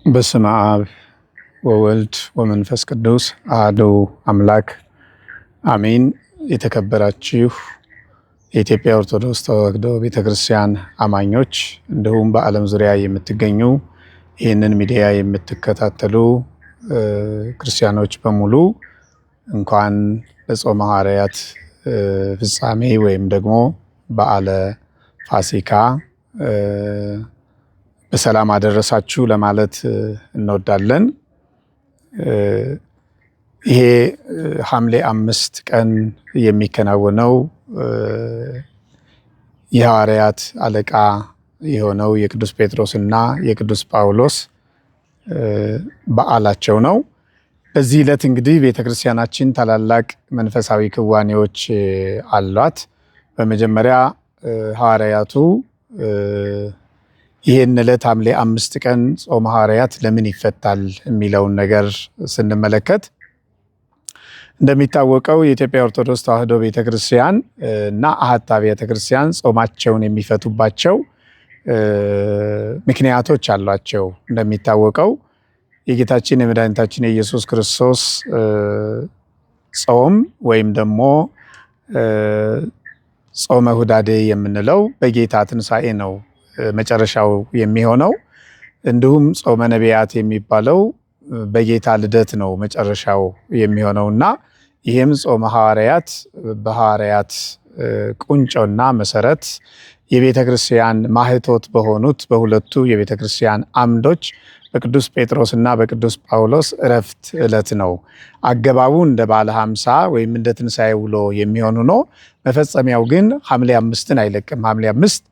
በስመ አብ ወወልድ ወመንፈስ ቅዱስ አሐዱ አምላክ አሜን። የተከበራችሁ የኢትዮጵያ ኦርቶዶክስ ተዋሕዶ ቤተክርስቲያን አማኞች እንዲሁም በዓለም ዙሪያ የምትገኙ ይህንን ሚዲያ የምትከታተሉ ክርስቲያኖች በሙሉ እንኳን ለጾመ ሐዋርያት ፍጻሜ ወይም ደግሞ በዓለ ፋሲካ በሰላም አደረሳችሁ ለማለት እንወዳለን። ይሄ ሐምሌ 5 ቀን የሚከናወነው የሐዋርያት አለቃ የሆነው የቅዱስ ጴጥሮስና የቅዱስ ጳውሎስ በዓላቸው ነው። በዚህ ዕለት እንግዲህ ቤተክርስቲያናችን ታላላቅ መንፈሳዊ ክዋኔዎች አሏት። በመጀመሪያ ሐዋርያቱ ይህን ዕለት ሐምሌ 5 ቀን ጾመ ሐዋርያት ለምን ይፈታል የሚለውን ነገር ስንመለከት እንደሚታወቀው የኢትዮጵያ ኦርቶዶክስ ተዋሕዶ ቤተክርስቲያን እና አሐት አብያተ ክርስቲያን ጾማቸውን የሚፈቱባቸው ምክንያቶች አሏቸው። እንደሚታወቀው የጌታችን የመድኃኒታችን የኢየሱስ ክርስቶስ ጾም ወይም ደግሞ ጾመ ሁዳዴ የምንለው በጌታ ትንሣኤ ነው መጨረሻው የሚሆነው። እንዲሁም ጾመ ነቢያት የሚባለው በጌታ ልደት ነው መጨረሻው የሚሆነውና ይህም ጾመ ሐዋርያት በሐዋርያት ቁንጮና መሰረት የቤተ ክርስቲያን ማህቶት በሆኑት በሁለቱ የቤተ ክርስቲያን አምዶች በቅዱስ ጴጥሮስና በቅዱስ ጳውሎስ እረፍት ዕለት ነው። አገባቡ እንደ ባለ 50 ወይም እንደ ትንሣኤ ውሎ የሚሆኑ ነው። መፈጸሚያው ግን ሐምሌ 5ን አይለቅም። ሐምሌ 5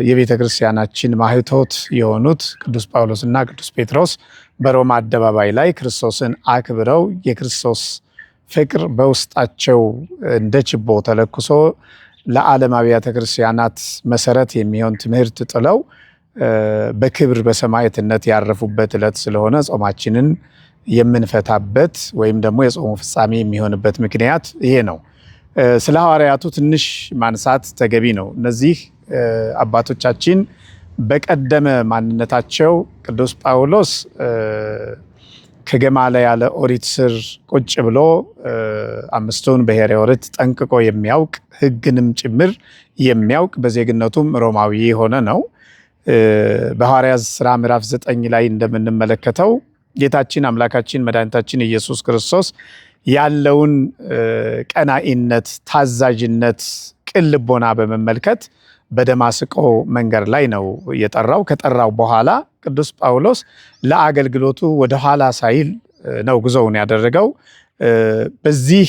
የቤተ ክርስቲያናችን ማህቶት የሆኑት ቅዱስ ጳውሎስና ቅዱስ ጴጥሮስ በሮማ አደባባይ ላይ ክርስቶስን አክብረው የክርስቶስ ፍቅር በውስጣቸው እንደ ችቦ ተለኩሶ ለዓለም አብያተ ክርስቲያናት መሰረት የሚሆን ትምህርት ጥለው በክብር በሰማዕትነት ያረፉበት ዕለት ስለሆነ ጾማችንን የምንፈታበት ወይም ደግሞ የጾሙ ፍጻሜ የሚሆንበት ምክንያት ይሄ ነው። ስለ ሐዋርያቱ ትንሽ ማንሳት ተገቢ ነው። እነዚህ አባቶቻችን በቀደመ ማንነታቸው ቅዱስ ጳውሎስ ከገማልያል ኦሪት ስር ቁጭ ብሎ 5ቱን ብሔረ ኦሪት ጠንቅቆ የሚያውቅ ሕግንም ጭምር የሚያውቅ በዜግነቱም ሮማዊ የሆነ ነው። በሐዋርያት ሥራ ምዕራፍ 9 ላይ እንደምንመለከተው ጌታችን አምላካችን መድኃኒታችን ኢየሱስ ክርስቶስ ያለውን ቀናኢነት፣ ታዛዥነት፣ ቅን ልቦና በመመልከት በደማስቆ መንገድ ላይ ነው የጠራው። ከጠራው በኋላ ቅዱስ ጳውሎስ ለአገልግሎቱ ወደኋላ ሳይል ነው ጉዞውን ያደረገው። በዚህ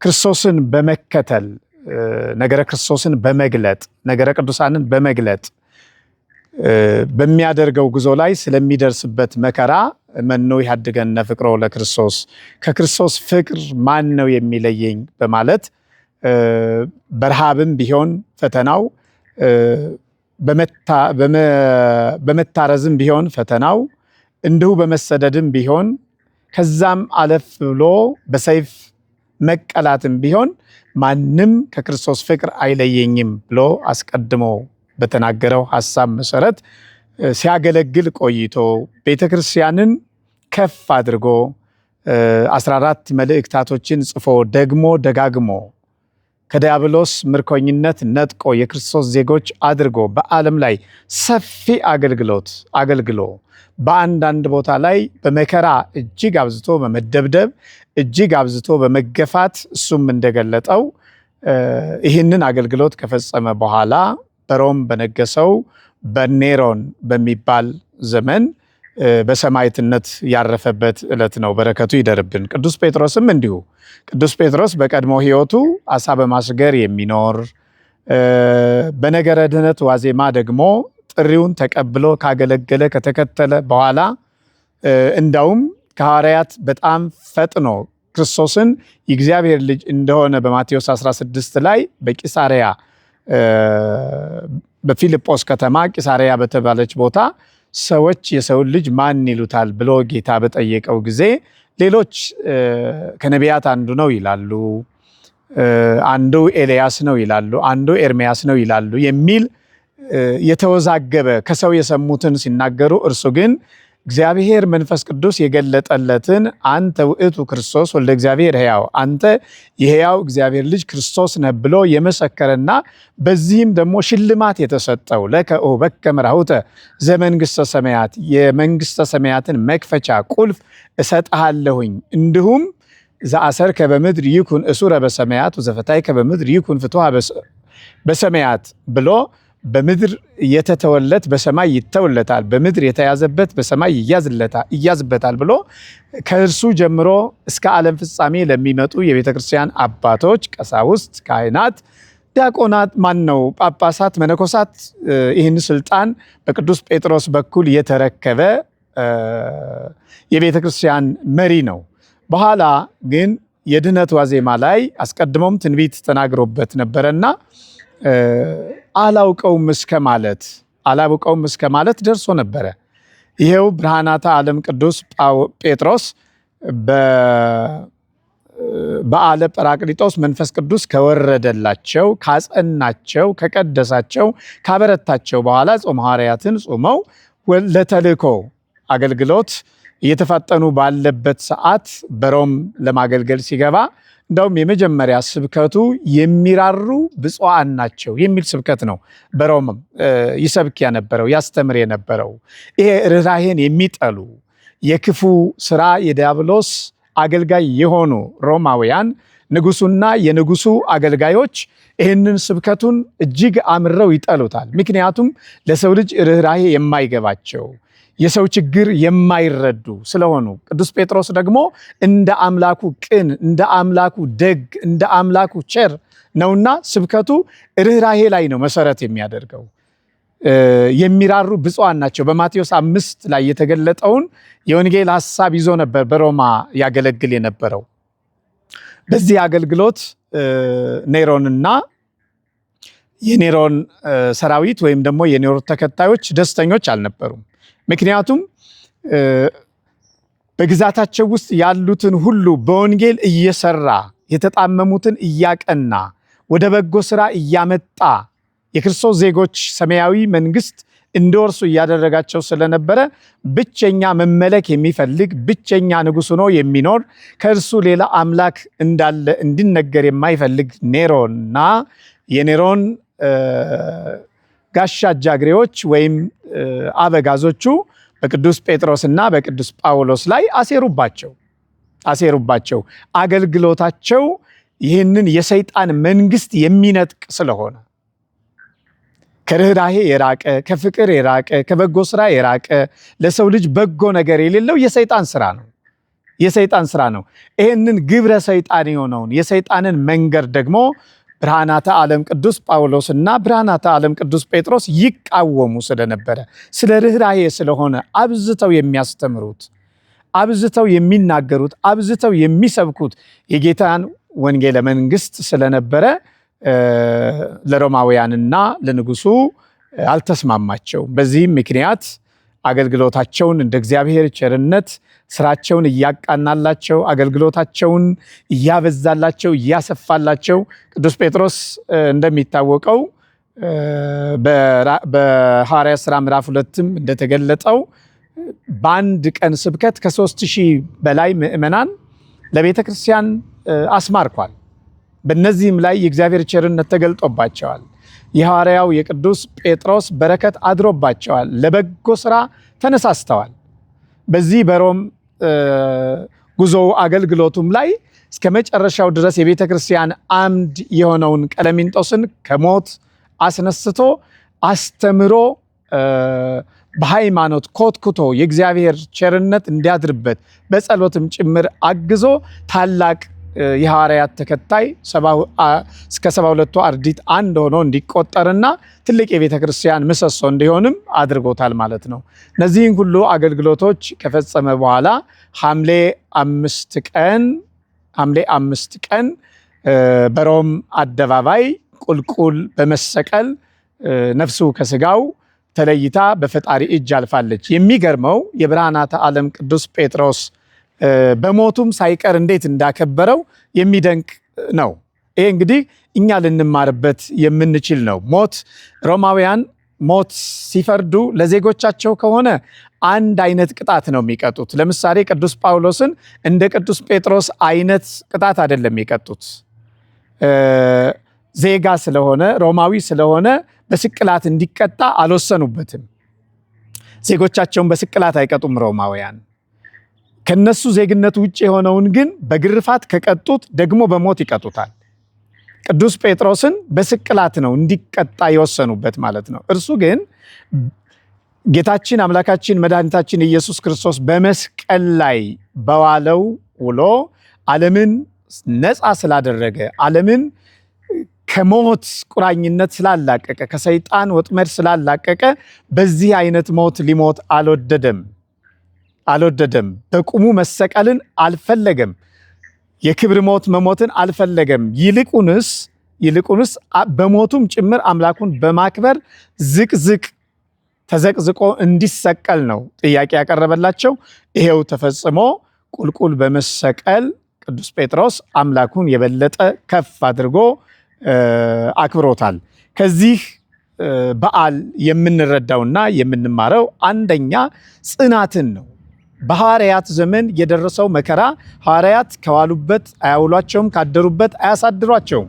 ክርስቶስን በመከተል ነገረ ክርስቶስን በመግለጥ ነገረ ቅዱሳንን በመግለጥ በሚያደርገው ጉዞ ላይ ስለሚደርስበት መከራ መኖ ይሃድገነ ፍቅሮ ለክርስቶስ፣ ከክርስቶስ ፍቅር ማን ነው የሚለየኝ በማለት በረሃብም ቢሆን ፈተናው፣ በመታረዝም ቢሆን ፈተናው፣ እንዲሁ በመሰደድም ቢሆን ከዛም አለፍ ብሎ በሰይፍ መቀላትም ቢሆን ማንም ከክርስቶስ ፍቅር አይለየኝም ብሎ አስቀድሞ በተናገረው ሐሳብ መሰረት ሲያገለግል ቆይቶ ቤተክርስቲያንን ከፍ አድርጎ 14 መልእክታቶችን ጽፎ ደግሞ ደጋግሞ ከዲያብሎስ ምርኮኝነት ነጥቆ የክርስቶስ ዜጎች አድርጎ በዓለም ላይ ሰፊ አገልግሎ በአንዳንድ ቦታ ላይ በመከራ እጅግ አብዝቶ በመደብደብ እጅግ አብዝቶ በመገፋት እሱም እንደገለጠው ይህንን አገልግሎት ከፈጸመ በኋላ በሮም በነገሰው በኔሮን በሚባል ዘመን በሰማዕትነት ያረፈበት ዕለት ነው። በረከቱ ይደርብን። ቅዱስ ጴጥሮስም እንዲሁ። ቅዱስ ጴጥሮስ በቀድሞ ሕይወቱ አሳ በማስገር የሚኖር በነገረ ድኅነት ዋዜማ ደግሞ ጥሪውን ተቀብሎ ካገለገለ ከተከተለ በኋላ እንዳውም ከሐዋርያት በጣም ፈጥኖ ክርስቶስን የእግዚአብሔር ልጅ እንደሆነ በማቴዎስ 16 ላይ በቂሳርያ በፊልጶስ ከተማ ቂሳርያ በተባለች ቦታ ሰዎች የሰውን ልጅ ማን ይሉታል ብሎ ጌታ በጠየቀው ጊዜ ሌሎች ከነቢያት አንዱ ነው ይላሉ፣ አንዱ ኤልያስ ነው ይላሉ፣ አንዱ ኤርምያስ ነው ይላሉ የሚል የተወዛገበ ከሰው የሰሙትን ሲናገሩ፣ እርሱ ግን እግዚአብሔር መንፈስ ቅዱስ የገለጠለትን አንተ ውእቱ ክርስቶስ ወልደ እግዚአብሔር ሕያው አንተ የሕያው እግዚአብሔር ልጅ ክርስቶስ ነህ ብሎ የመሰከረና በዚህም ደግሞ ሽልማት የተሰጠው ለከ ኦበከ መራሁተ ዘመንግስተ ሰማያት የመንግስተ ሰማያትን መክፈቻ ቁልፍ እሰጥሃለሁኝ እንዲሁም ዘአሰርከ በምድር ይኩን እሱረ በሰማያት ወዘፈታይከ በምድር ይኩን ፍትሐ በሰማያት ብሎ በምድር የተተወለት በሰማይ ይተውለታል፣ በምድር የተያዘበት በሰማይ ይያዝበታል ብሎ ከእርሱ ጀምሮ እስከ ዓለም ፍጻሜ ለሚመጡ የቤተ ክርስቲያን አባቶች፣ ቀሳውስት፣ ካህናት፣ ዲያቆናት ጳጳሳት፣ መነኮሳት ይህን ስልጣን በቅዱስ ጴጥሮስ በኩል የተረከበ የቤተ ክርስቲያን መሪ ነው። በኋላ ግን የድህነት ዋዜማ ላይ አስቀድሞም ትንቢት ተናግሮበት ነበረና አላውቀውም እስከ ማለት ደርሶ ነበረ። ይሄው ብርሃናተ ዓለም ቅዱስ ጴጥሮስ በዓለ ጰራቅሊጦስ መንፈስ ቅዱስ ከወረደላቸው፣ ካጸናቸው፣ ከቀደሳቸው፣ ካበረታቸው በኋላ ጾመ ሐዋርያትን ጾመው ለተልእኮ አገልግሎት እየተፋጠኑ ባለበት ሰዓት በሮም ለማገልገል ሲገባ እንደውም የመጀመሪያ ስብከቱ የሚራሩ ብፁዓን ናቸው የሚል ስብከት ነው። በሮም ይሰብክ የነበረው ያስተምር የነበረው ይሄ ርኅራኄን የሚጠሉ የክፉ ስራ የዲያብሎስ አገልጋይ የሆኑ ሮማውያን ንጉሱና የንጉሱ አገልጋዮች ይህንን ስብከቱን እጅግ አምረው ይጠሉታል። ምክንያቱም ለሰው ልጅ ርኅራኄ የማይገባቸው የሰው ችግር የማይረዱ ስለሆኑ ቅዱስ ጴጥሮስ ደግሞ እንደ አምላኩ ቅን፣ እንደ አምላኩ ደግ፣ እንደ አምላኩ ቸር ነውና ስብከቱ ርኅራኄ ላይ ነው መሰረት የሚያደርገው። የሚራሩ ብፁዓን ናቸው። በማቴዎስ 5 ላይ የተገለጠውን የወንጌል ሐሳብ ይዞ ነበር በሮማ ያገለግል የነበረው። በዚህ አገልግሎት ኔሮንና የኔሮን ሰራዊት ወይም ደግሞ የኔሮን ተከታዮች ደስተኞች አልነበሩም። ምክንያቱም በግዛታቸው ውስጥ ያሉትን ሁሉ በወንጌል እየሰራ የተጣመሙትን እያቀና ወደ በጎ ስራ እያመጣ የክርስቶስ ዜጎች ሰማያዊ መንግስት እንዲወርሱ እያደረጋቸው ስለነበረ ብቸኛ መመለክ የሚፈልግ ብቸኛ ንጉሥ ሆኖ የሚኖር ከእርሱ ሌላ አምላክ እንዳለ እንዲነገር የማይፈልግ ኔሮንና የኔሮን ጋሻ ጃግሬዎች ወይም አበጋዞቹ በቅዱስ ጴጥሮስና በቅዱስ ጳውሎስ ላይ አሴሩባቸው። አገልግሎታቸው ይህንን የሰይጣን መንግስት የሚነጥቅ ስለሆነ ከርኅራኄ የራቀ ከፍቅር የራቀ ከበጎ ስራ የራቀ ለሰው ልጅ በጎ ነገር የሌለው የሰይጣን ስራ ነው። ይህንን ግብረ ሰይጣን የሆነውን የሰይጣንን መንገድ ደግሞ ብርሃናተ ዓለም ቅዱስ ጳውሎስና ብርሃናተ ዓለም ቅዱስ ጴጥሮስ ይቃወሙ ስለነበረ ስለ ርኅራኄ ስለሆነ አብዝተው የሚያስተምሩት፣ አብዝተው የሚናገሩት፣ አብዝተው የሚሰብኩት የጌታን ወንጌለ መንግስት ስለነበረ ለሮማውያንና ለንጉሱ አልተስማማቸው። በዚህም ምክንያት አገልግሎታቸውን እንደ እግዚአብሔር ቸርነት ስራቸውን እያቃናላቸው አገልግሎታቸውን እያበዛላቸው እያሰፋላቸው ቅዱስ ጴጥሮስ እንደሚታወቀው በሐዋርያት ሥራ ምዕራፍ 2 እንደተገለጠው በአንድ ቀን ስብከት ከ3000 በላይ ምዕመናን ለቤተ ክርስቲያን አስማርኳል። በእነዚህም ላይ የእግዚአብሔር ቸርነት ተገልጦባቸዋል። የሐዋርያው የቅዱስ ጴጥሮስ በረከት አድሮባቸዋል። ለበጎ ስራ ተነሳስተዋል። በዚህ በሮም ጉዞው አገልግሎቱም ላይ እስከ መጨረሻው ድረስ የቤተ ክርስቲያን አምድ የሆነውን ቀለሚንጦስን ከሞት አስነስቶ አስተምሮ በሃይማኖት ኮትኩቶ የእግዚአብሔር ቸርነት እንዲያድርበት በጸሎትም ጭምር አግዞ ታላቅ የሐዋርያት ተከታይ እስከ 72ቱ አርድእት አንድ ሆኖ እንዲቆጠርና ትልቅ የቤተ ክርስቲያን ምሰሶ እንዲሆንም አድርጎታል ማለት ነው። እነዚህን ሁሉ አገልግሎቶች ከፈጸመ በኋላ ሐምሌ 5 ቀን በሮም አደባባይ ቁልቁል በመሰቀል ነፍሱ ከስጋው ተለይታ በፈጣሪ እጅ አልፋለች። የሚገርመው የብርሃናተ ዓለም ቅዱስ ጴጥሮስ በሞቱም ሳይቀር እንዴት እንዳከበረው የሚደንቅ ነው። ይሄ እንግዲህ እኛ ልንማርበት የምንችል ነው። ሞት ሮማውያን ሞት ሲፈርዱ ለዜጎቻቸው ከሆነ አንድ አይነት ቅጣት ነው የሚቀጡት። ለምሳሌ ቅዱስ ጳውሎስን እንደ ቅዱስ ጴጥሮስ አይነት ቅጣት አይደለም የሚቀጡት። ዜጋ ስለሆነ ሮማዊ ስለሆነ በስቅላት እንዲቀጣ አልወሰኑበትም። ዜጎቻቸውን በስቅላት አይቀጡም ሮማውያን። ከነሱ ዜግነቱ ውጭ የሆነውን ግን በግርፋት ከቀጡት ደግሞ በሞት ይቀጡታል። ቅዱስ ጴጥሮስን በስቅላት ነው እንዲቀጣ የወሰኑበት ማለት ነው። እርሱ ግን ጌታችን አምላካችን መድኃኒታችን ኢየሱስ ክርስቶስ በመስቀል ላይ በዋለው ውሎ ዓለምን ነፃ ስላደረገ፣ ዓለምን ከሞት ቁራኝነት ስላላቀቀ፣ ከሰይጣን ወጥመድ ስላላቀቀ በዚህ አይነት ሞት ሊሞት አልወደደም። በቁሙ መሰቀልን አልፈለገም። የክብር ሞት መሞትን አልፈለገም። ይልቁንስ በሞቱም ጭምር አምላኩን በማክበር ዝቅዝቅ ተዘቅዝቆ እንዲሰቀል ነው ጥያቄ ያቀረበላቸው። ይሄው ተፈጽሞ ቁልቁል በመሰቀል ቅዱስ ጴጥሮስ አምላኩን የበለጠ ከፍ አድርጎ አክብሮታል። ከዚህ በዓል የምንረዳውና የምንማረው አንደኛ ጽናትን ነው። በሐዋርያት ዘመን የደረሰው መከራ ሐዋርያት ከዋሉበት አያውሏቸውም፣ ካደሩበት አያሳድሯቸውም።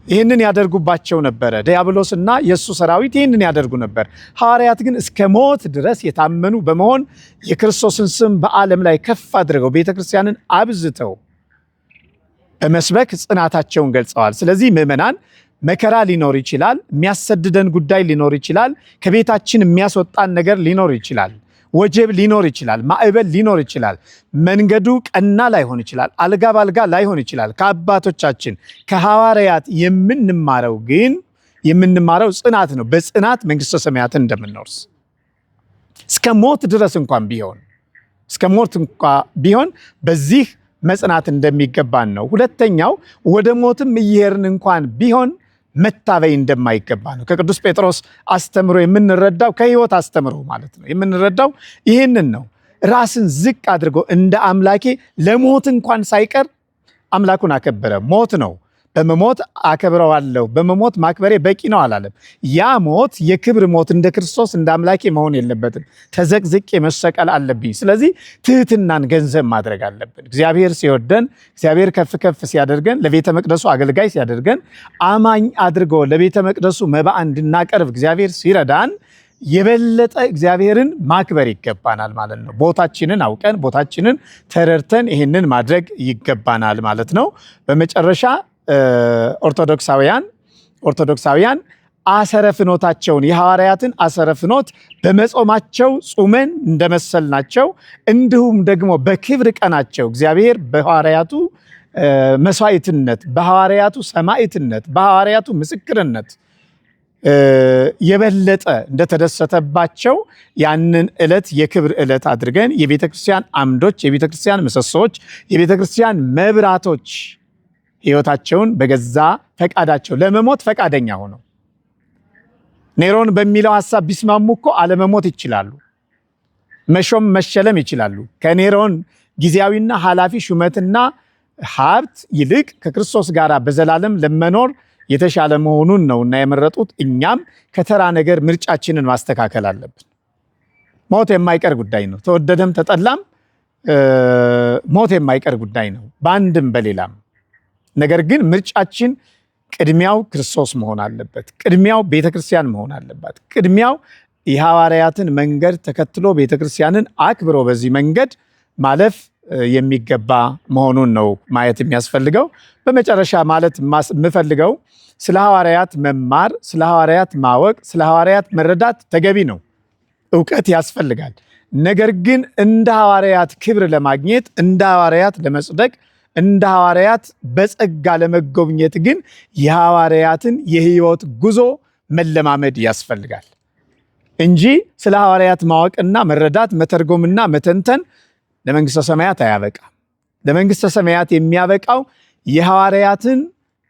ይህንን ያደርጉባቸው ነበረ። ዲያብሎስና የእሱ ሰራዊት ይህንን ያደርጉ ነበር። ሐዋርያት ግን እስከ ሞት ድረስ የታመኑ በመሆን የክርስቶስን ስም በዓለም ላይ ከፍ አድርገው ቤተክርስቲያንን አብዝተው በመስበክ ጽናታቸውን ገልጸዋል። ስለዚህ ምዕመናን መከራ ሊኖር ይችላል፣ የሚያሰድደን ጉዳይ ሊኖር ይችላል፣ ከቤታችን የሚያስወጣን ነገር ሊኖር ይችላል፣ ወጀብ ሊኖር ይችላል፣ ማዕበል ሊኖር ይችላል፣ መንገዱ ቀና ላይሆን ይችላል፣ አልጋ ባልጋ ላይሆን ይችላል። ከአባቶቻችን ከሐዋርያት የምንማረው ጽናት ነው። በጽናት መንግሥተ ሰማያትን እንደምንወርስ እስከ ሞት ድረስ እንኳን ቢሆን በዚህ መጽናት እንደሚገባን ነው። ሁለተኛው ወደ ሞትም እየሄድን እንኳን ቢሆን መታበይ እንደማይገባ ነው። ከቅዱስ ጴጥሮስ አስተምሮ የምንረዳው ከሕይወት አስተምሮ ማለት ነው የምንረዳው ይህንን ነው። ራስን ዝቅ አድርጎ እንደ አምላኬ ለሞት እንኳን ሳይቀር አምላኩን አከበረ። ሞት ነው በመሞት አከብረዋለሁ፣ በመሞት ማክበሬ በቂ ነው አላለም። ያ ሞት የክብር ሞት እንደ ክርስቶስ እንደ አምላኬ መሆን የለበትም። ተዘቅዝቄ መሰቀል አለብኝ። ስለዚህ ትህትናን ገንዘብ ማድረግ አለብን። እግዚአብሔር ሲወደን፣ እግዚአብሔር ከፍ ከፍ ሲያደርገን፣ ለቤተ መቅደሱ አገልጋይ ሲያደርገን፣ አማኝ አድርጎ ለቤተ መቅደሱ መባዕ እንድናቀርብ እግዚአብሔር ሲረዳን የበለጠ እግዚአብሔርን ማክበር ይገባናል ማለት ነው። ቦታችንን አውቀን ቦታችንን ተረድተን ይህንን ማድረግ ይገባናል ማለት ነው። በመጨረሻ ኦርቶዶክሳውያን አሰረ ፍኖታቸውን የሐዋርያትን አሰረ ፍኖት በመጾማቸው ጾመን እንደመሰልናቸው እንዲሁም ደግሞ በክብር ቀናቸው እግዚአብሔር በሐዋርያቱ መስዋዕትነት፣ በሐዋርያቱ ሰማዕትነት፣ በሐዋርያቱ ምስክርነት የበለጠ እንደተደሰተባቸው ያንን ዕለት የክብር ዕለት አድርገን የቤተክርስቲያን አምዶች፣ የቤተክርስቲያን ምሰሶዎች፣ የቤተክርስቲያን መብራቶች ሕይወታቸውን በገዛ ፈቃዳቸው ለመሞት ፈቃደኛ ሆነው ኔሮን በሚለው ሐሳብ ቢስማሙ እኮ አለመሞት ይችላሉ፣ መሾም መሸለም ይችላሉ። ከኔሮን ጊዜያዊና ኃላፊ ሹመትና ሀብት ይልቅ ከክርስቶስ ጋር በዘላለም ለመኖር የተሻለ መሆኑን ነውና የመረጡት። እኛም ከተራ ነገር ምርጫችንን ማስተካከል አለብን። ሞት የማይቀር ጉዳይ ነው። ተወደደም ተጠላም ሞት የማይቀር ጉዳይ ነው በአንድም በሌላም። ነገር ግን ምርጫችን ቅድሚያው ክርስቶስ መሆን አለበት። ቅድሚያው ቤተክርስቲያን መሆን አለባት። ቅድሚያው የሐዋርያትን መንገድ ተከትሎ ቤተክርስቲያንን አክብሮ በዚህ መንገድ ማለፍ የሚገባ መሆኑን ነው ማየት የሚያስፈልገው። በመጨረሻ ማለት የምፈልገው ስለ ሐዋርያት መማር፣ ስለ ሐዋርያት ማወቅ፣ ስለ ሐዋርያት መረዳት ተገቢ ነው። እውቀት ያስፈልጋል። ነገር ግን እንደ ሐዋርያት ክብር ለማግኘት፣ እንደ ሐዋርያት ለመጽደቅ፣ እንደ ሐዋርያት በጸጋ ለመጎብኘት ግን የሐዋርያትን የሕይወት ጉዞ መለማመድ ያስፈልጋል እንጂ ስለ ሐዋርያት ማወቅና መረዳት መተርጎምና መተንተን ለመንግሥተ ሰማያት አያበቃም። ለመንግሥተ ሰማያት የሚያበቃው የሐዋርያትን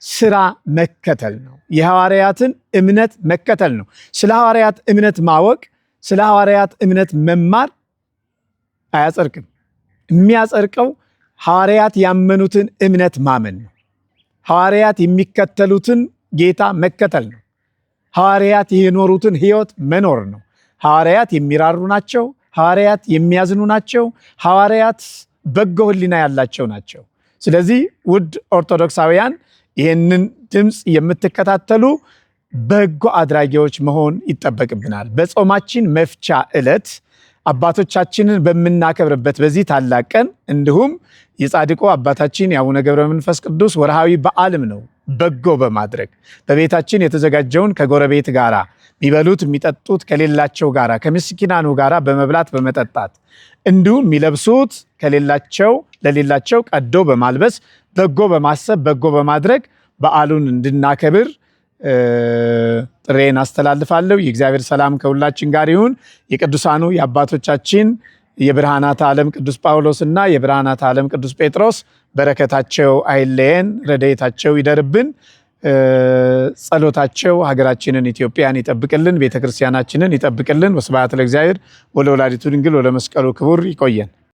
ስራ መከተል ነው። የሐዋርያትን እምነት መከተል ነው። ስለ ሐዋርያት እምነት ማወቅ፣ ስለ ሐዋርያት እምነት መማር አያጸድቅም። የሚያጸድቀው ሐዋርያት ያመኑትን እምነት ማመን ነው። ሐዋርያት የሚከተሉትን ጌታ መከተል ነው። ሐዋርያት የኖሩትን ሕይወት መኖር ነው። ሐዋርያት የሚራሩ ናቸው። ሐዋርያት የሚያዝኑ ናቸው። ሐዋርያት በጎ ሕሊና ያላቸው ናቸው። ስለዚህ ውድ ኦርቶዶክሳውያን ይህንን ድምፅ የምትከታተሉ በጎ አድራጊዎች መሆን ይጠበቅብናል። በጾማችን መፍቻ ዕለት አባቶቻችንን በምናከብርበት በዚህ ታላቅ ቀን እንዲሁም የጻድቁ አባታችን የአቡነ ገብረ መንፈስ ቅዱስ ወርሃዊ በዓልም ነው። በጎ በማድረግ በቤታችን የተዘጋጀውን ከጎረቤት ጋራ የሚበሉት የሚጠጡት ከሌላቸው ጋራ ከምስኪናኑ ጋራ በመብላት በመጠጣት እንዲሁም የሚለብሱት ከሌላቸው ለሌላቸው ቀዶ በማልበስ በጎ በማሰብ በጎ በማድረግ በዓሉን እንድናከብር ጥሬን አስተላልፋለሁ። የእግዚአብሔር ሰላም ከሁላችን ጋር ይሁን። የቅዱሳኑ የአባቶቻችን የብርሃናት ዓለም ቅዱስ ጳውሎስና የብርሃናት ዓለም ቅዱስ ጴጥሮስ በረከታቸው አይለየን፣ ረድኤታቸው ይደርብን። ጸሎታቸው ሀገራችንን ኢትዮጵያን ይጠብቅልን፣ ቤተክርስቲያናችንን ይጠብቅልን። ወስብሐት ለእግዚአብሔር ወለወላዲቱ ድንግል ወለመስቀሉ ክቡር። ይቆየን።